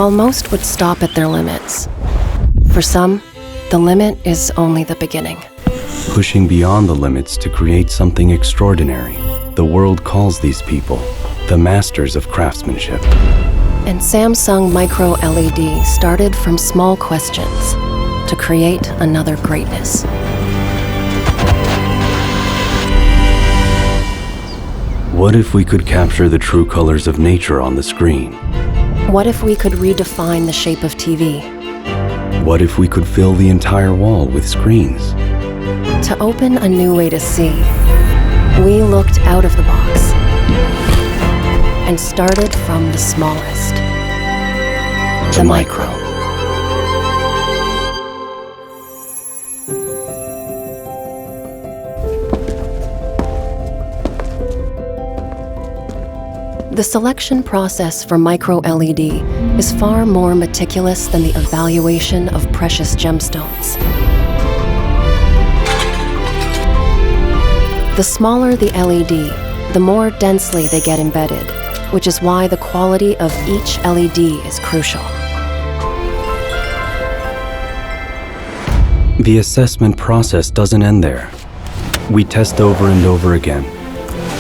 While most would stop at their limits, for some, the limit is only the beginning. Pushing beyond the limits to create something extraordinary. The world calls these people the masters of craftsmanship. And Samsung Micro LED started from small questions to create another greatness. What if we could capture the true colors of nature on the screen? What if we could redefine the shape of TV? What if we could fill the entire wall with screens? To open a new way to see, we looked out of the box and started from the smallest, the micro. The selection process for micro LED is far more meticulous than the evaluation of precious gemstones. The smaller the LED, the more densely they get embedded, which is why the quality of each LED is crucial. The assessment process doesn't end there. We test over and over again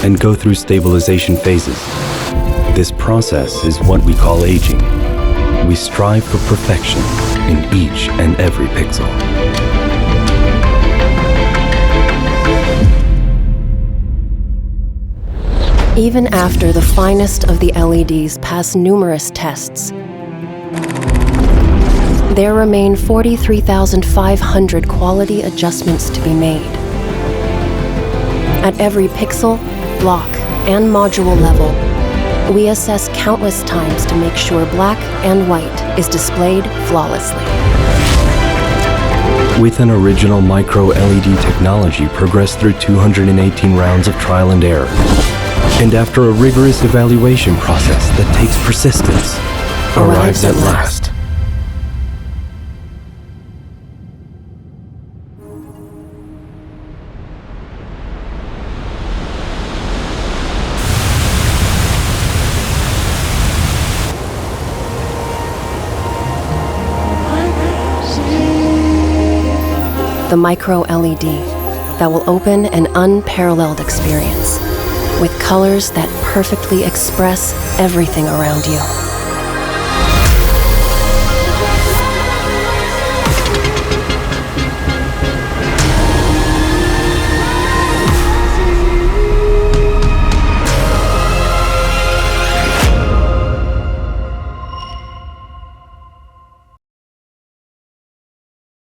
and go through stabilization phases. This process is what we call aging. We strive for perfection in each and every pixel. Even after the finest of the LEDs pass numerous tests, there remain 43,500 quality adjustments to be made. At every pixel, block, and module level, we assess countless times to make sure black and white is displayed flawlessly. With an original micro LED technology progressed through 218 rounds of trial and error, and after a rigorous evaluation process that takes persistence, arrives at last. The micro LED that will open an unparalleled experience with colors that perfectly express everything around you.